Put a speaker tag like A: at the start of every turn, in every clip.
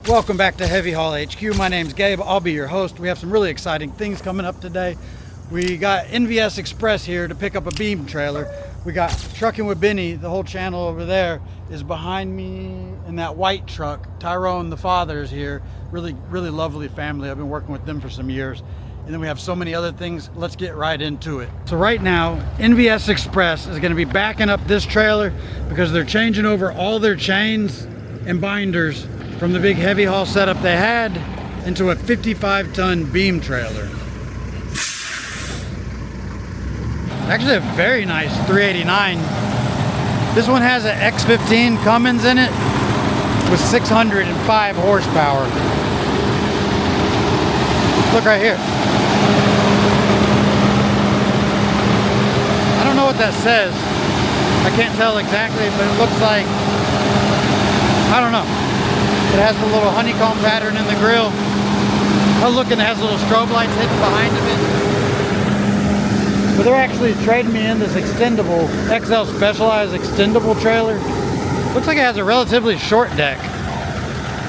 A: Welcome back to Heavy Haul HQ. My name's Gabe. I'll be your host. We have some really exciting things coming up today. We got NVS Express here to pick up a beam trailer. We got Trucking with Benny. The whole channel over there is behind me in that white truck. Tyrone, the father, is here. Really lovely family. I've been working with them for some years. And then we have so many other things. Let's get right into it. So right now, NVS Express is going to be backing up this trailer because they're changing over all their chains and binders from the big heavy haul setup they had into a 55-ton beam trailer. Actually a very nice 389. This one has an X15 Cummins in it with 605 horsepower. Look right here. I don't know what that says. I can't tell exactly, but it looks like, I don't know. It has the little honeycomb pattern in the grill. I was looking, it has little strobe lights hidden behind of it. But they're actually trading me in this extendable, XL Specialized extendable trailer. Looks like it has a relatively short deck.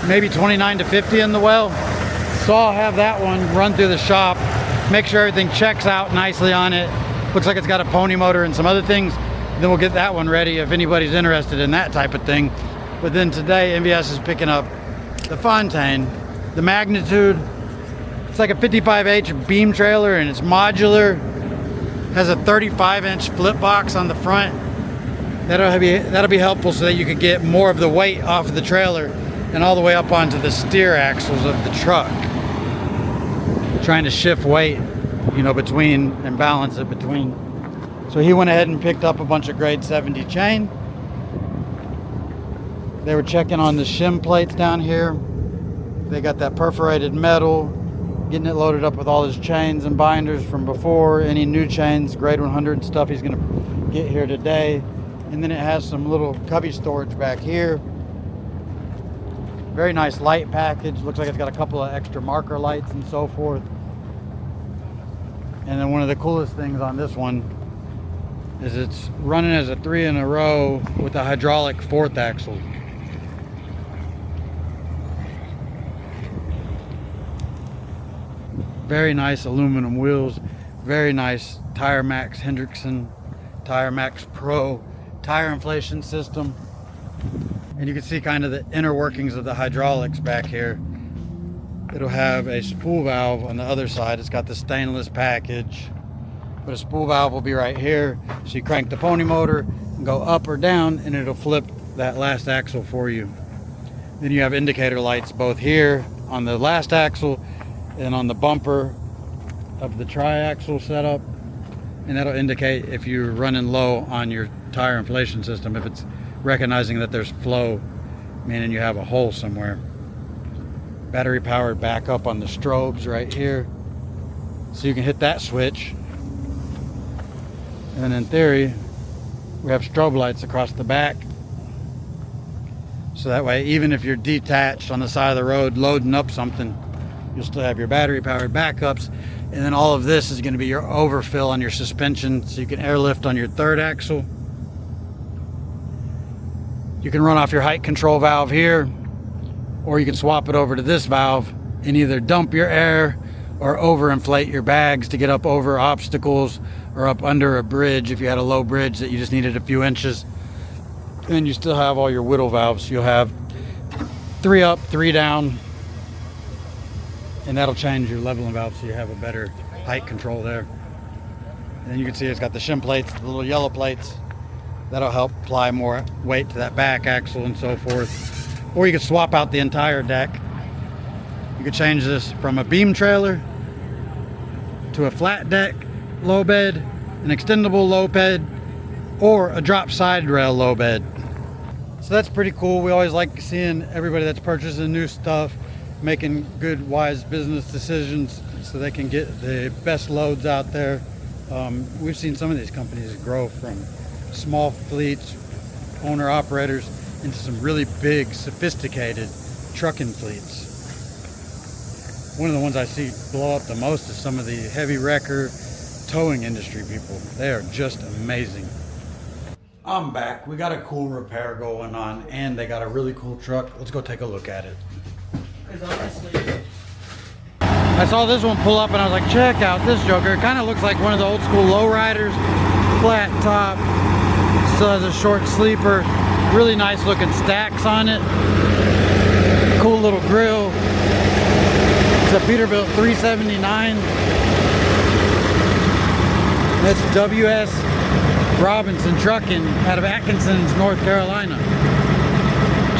A: Maybe 29 to 50 in the well. So I'll have that one run through the shop, make sure everything checks out nicely on it. Looks like it's got a pony motor and some other things. Then we'll get that one ready if anybody's interested in that type of thing. But then today, NVS is picking up the Fontaine, the Magnitude. It's like a 55H beam trailer and it's modular. Has a 35-inch flip box on the front. That'll be helpful so that you could get more of the weight off of the trailer and all the way up onto the steer axles of the truck. Trying to shift weight, you know, between and balance it between. So he went ahead and picked up a bunch of grade 70 chain. They were checking on the shim plates down here. They got that perforated metal, getting it loaded up with all his chains and binders from before, any new chains, grade 100 stuff he's gonna get here today. And then it has some little cubby storage back here. Very nice light package. Looks like it's got a couple of extra marker lights and so forth. And then one of the coolest things on this one is it's running as a 3 in a row with a hydraulic 4th axle. Very nice aluminum wheels, very nice Tire Max Hendrickson, Tire Max Pro tire inflation system. And you can see kind of the inner workings of the hydraulics back here. It'll have a spool valve on the other side. It's got the stainless package, but a spool valve will be right here. So you crank the pony motor and go up or down and it'll flip that last axle for you. Then you have indicator lights both here on the last axle and on the bumper of the triaxle setup, and that'll indicate if you're running low on your tire inflation system, if it's recognizing that there's flow, meaning you have a hole somewhere. Battery powered backup on the strobes right here, so you can hit that switch, and in theory we have strobe lights across the back, so that way even if you're detached on the side of the road loading up something, you'll still have your battery powered backups. And then all of this is going to be your overfill on your suspension, so you can airlift on your 3rd axle. You can run off your height control valve here, or you can swap it over to this valve and either dump your air or overinflate your bags to get up over obstacles or up under a bridge if you had a low bridge that you just needed a few inches. And then you still have all your whittle valves. You'll have 3 up, 3 down, and that'll change your leveling valve so you have a better height control there. And then you can see it's got the shim plates, the little yellow plates. That'll help apply more weight to that back axle and so forth. Or you could swap out the entire deck. You could change this from a beam trailer to a flat deck low bed, an extendable low bed, or a drop side rail low bed. So that's pretty cool. We always like seeing everybody that's purchasing new stuff making good, wise business decisions so they can get the best loads out there. We've seen some of these companies grow from small fleets, owner-operators, into some really big, sophisticated trucking fleets. One of the ones I see blow up the most is some of the heavy wrecker towing industry people. They are just amazing. I'm back. We got a cool repair going on, and they got a really cool truck. Let's go take a look at it. I saw this one pull up and I was like, check out this joker. It kind of looks like one of the old school lowriders, flat top, still has a short sleeper, really nice looking stacks on it, cool little grill. It's a Peterbilt 379. That's WS Robinson Trucking out of Atkinson's, North Carolina.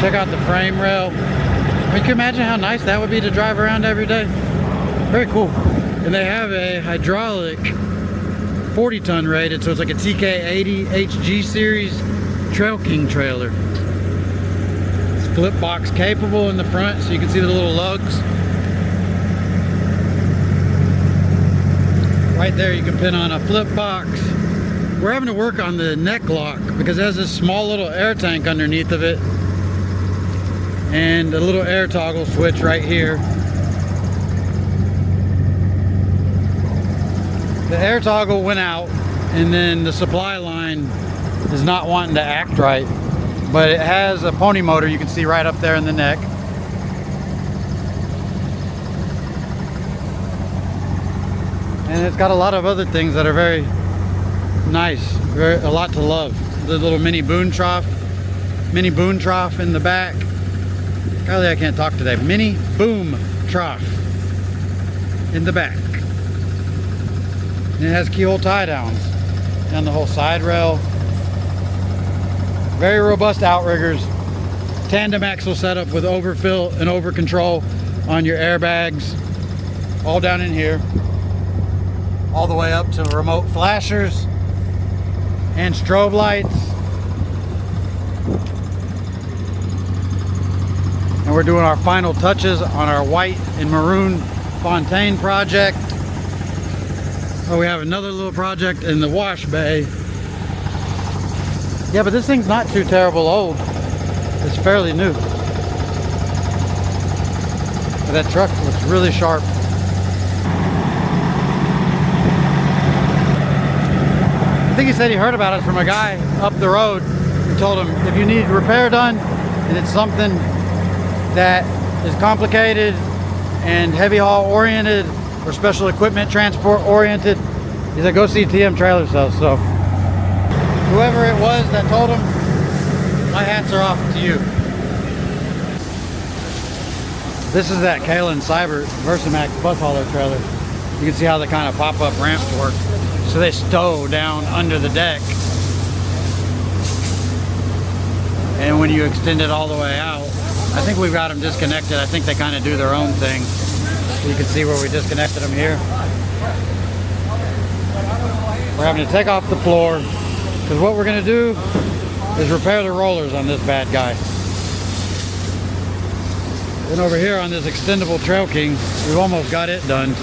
A: Check out the frame rail. I mean, can you imagine how nice that would be to drive around every day? Very cool. And they have a hydraulic 40-ton rated, so it's like a TK80 HG series Trail King trailer. It's flip box capable in the front, so you can see the little lugs. Right there you can pin on a flip box. We're having to work on the neck lock because it has this small little air tank underneath of it and a little air toggle switch right here. The air toggle went out and then the supply line is not wanting to act right, but it has a pony motor you can see right up there in the neck. And it's got a lot of other things that are very nice, a lot to love. The little mini boom trough in the back. Golly, I can't talk today. Mini boom trough in the back. And it has keyhole tie downs down the whole side rail. Very robust outriggers. Tandem axle setup with overfill and over control on your airbags. All down in here. All the way up to remote flashers and strobe lights. And we're doing our final touches on our white and maroon Fontaine project. Oh, we have another little project in the wash bay. Yeah, but this thing's not too terrible old. It's fairly new. But that truck looks really sharp. I think he said he heard about it from a guy up the road who told him if you need repair done and it's something that is complicated and heavy haul oriented or special equipment transport oriented, he said go see TM Trailer Sales. So whoever it was that told him, my hats are off to you. This is that Kalyn Cyber Person bus hauler trailer. You can see how the kind of pop-up ramps work. So they stow down under the deck. And when you extend it all the way out, I think we've got them disconnected. I think they kind of do their own thing. So you can see where we disconnected them here. We're having to take off the floor because what we're going to do is repair the rollers on this bad guy. Then over here on this Extendable Trail King, we've almost got it done.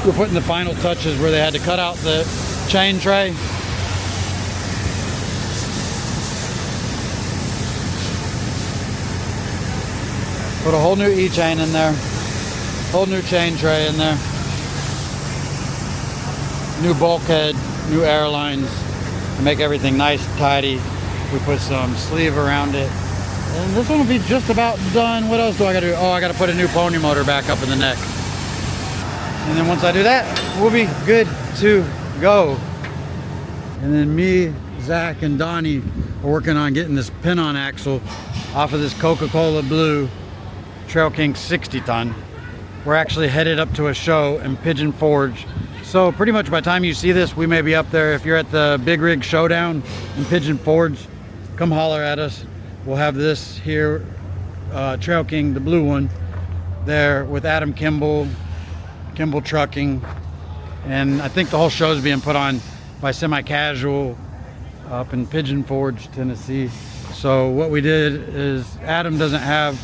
A: We're putting the final touches where they had to cut out the chain tray. Put a whole new E-chain in there. Whole new chain tray in there. New bulkhead, new airlines. To make everything nice and tidy. We put some sleeve around it. And this one will be just about done. What else do I gotta do? Oh, I gotta put a new pony motor back up in the neck. And then once I do that, we'll be good to go. And then me, Zach, and Donnie are working on getting this pin-on axle off of this Coca-Cola Blue Trail King 60-ton. We're actually headed up to a show in Pigeon Forge. So pretty much by the time you see this, we may be up there. If you're at the Big Rig Showdown in Pigeon Forge, come holler at us. We'll have this here, Trail King, the blue one, there with Adam Kimball Trucking, and I think the whole show is being put on by Semi-Casual up in Pigeon Forge, Tennessee. So what we did is Adam doesn't have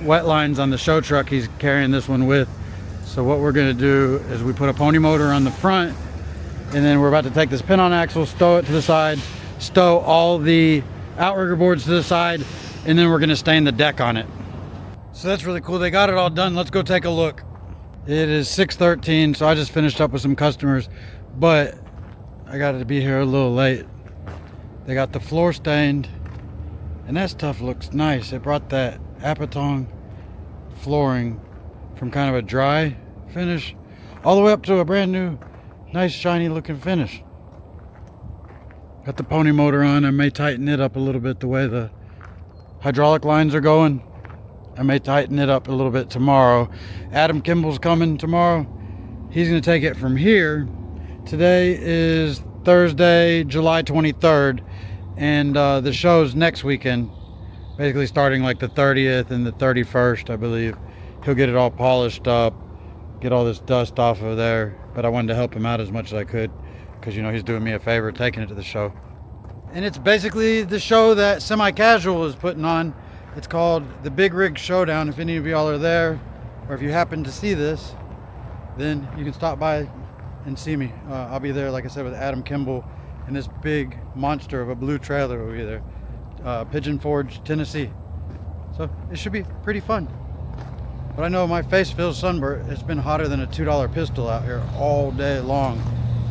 A: wet lines on the show truck he's carrying this one with. So what we're going to do is we put a pony motor on the front, and then we're about to take this pin-on axle, stow it to the side, stow all the outrigger boards to the side, and then we're going to stain the deck on it. So that's really cool. They got it all done. Let's go take a look. It is 6:13, so I just finished up with some customers, but I got to be here a little late. They got the floor stained, and that stuff looks nice. They brought that Apatong flooring from kind of a dry finish all the way up to a brand new, nice shiny looking finish. Got the pony motor on. I may tighten it up a little bit the way the hydraulic lines are going. I may tighten it up a little bit tomorrow. Adam Kimball's coming tomorrow. He's going to take it from here. Today is Thursday, July 23rd, and the show's next weekend, basically starting like the 30th and the 31st, I believe. He'll get it all polished up, get all this dust off of there, but I wanted to help him out as much as I could because, you know, he's doing me a favor taking it to the show. And it's basically the show that Semi-Casual is putting on. It's called the Big Rig Showdown. If any of y'all are there, or if you happen to see this, then you can stop by and see me. I'll be there, like I said, with Adam Kimball and this big monster of a blue trailer will be there. Pigeon Forge, Tennessee. So it should be pretty fun. But I know my face feels sunburnt. It's been hotter than a $2 pistol out here all day long.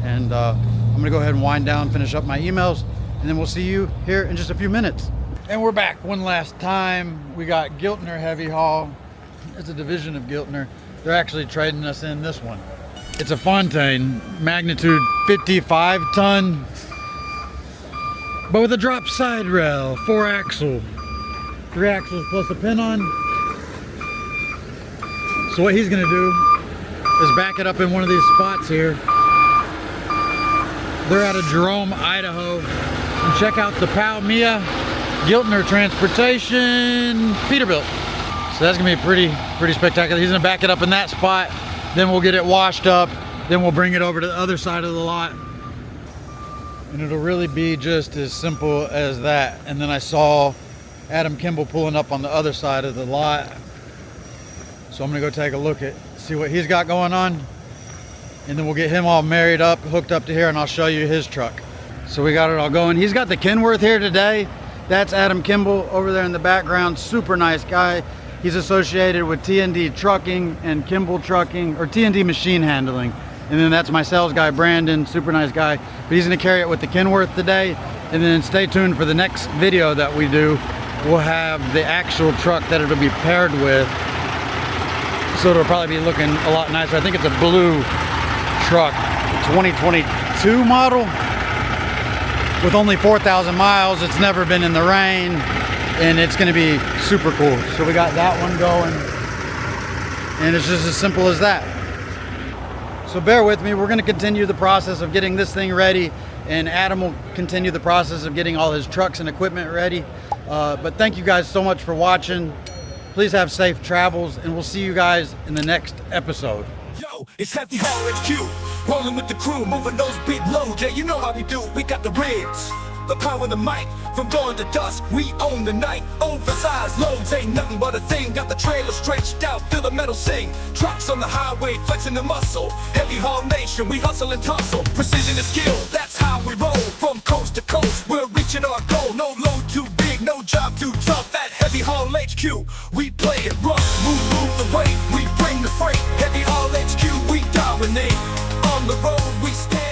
A: And I'm gonna go ahead and wind down, finish up my emails, and then we'll see you here in just a few minutes. And we're back one last time. We got Gilner Heavy Haul. It's a division of Gilner. They're actually trading us in this one. It's a Fontaine Magnitude 55 ton, but with a drop side rail, 4 axle, 3 axles plus a pin on. So what he's gonna do is back it up in one of these spots here. They're out of Jerome, Idaho. And check out the Palmia Gilner Transportation Peterbilt. So that's gonna be pretty spectacular. He's gonna back it up in that spot, then we'll get it washed up, then we'll bring it over to the other side of the lot. And it'll really be just as simple as that. And then I saw Adam Kimball pulling up on the other side of the lot. So I'm gonna go take a look at, see what he's got going on. And then we'll get him all married up, hooked up to here, and I'll show you his truck. So we got it all going. He's got the Kenworth here today. That's Adam Kimball over there in the background. Super nice guy. He's associated with T&D Trucking and Kimball Trucking, or T&D Machine Handling. And then that's my sales guy, Brandon, super nice guy. But he's gonna carry it with the Kenworth today. And then stay tuned for the next video that we do. We'll have the actual truck that it'll be paired with. So it'll probably be looking a lot nicer. I think it's a blue truck, 2022 model. With only 4,000 miles, it's never been in the rain, and it's gonna be super cool. So we got that one going, and it's just as simple as that. So bear with me, we're gonna continue the process of getting this thing ready, and Adam will continue the process of getting all his trucks and equipment ready. But thank you guys so much for watching. Please have safe travels, and we'll see you guys in the next episode.
B: Yo, it's Heavy Haul HQ, rolling with the crew, moving those big loads. Yeah, you know how we do, we got the ribs, the power of the mic, from dawn to dusk, we own the night. Oversized loads ain't nothing but a thing, got the trailer stretched out, feel the metal sing. Trucks on the highway, flexing the muscle. Heavy Haul Nation, we hustle and tussle. Precision and skill, that's how we roll. From coast to coast, we're reaching our goal. No load too big, no job too tough. At Heavy Haul HQ, we play it rough. Move the weight, we bring the freight. Heavy Haul HQ, we dominate. On the road, we stand.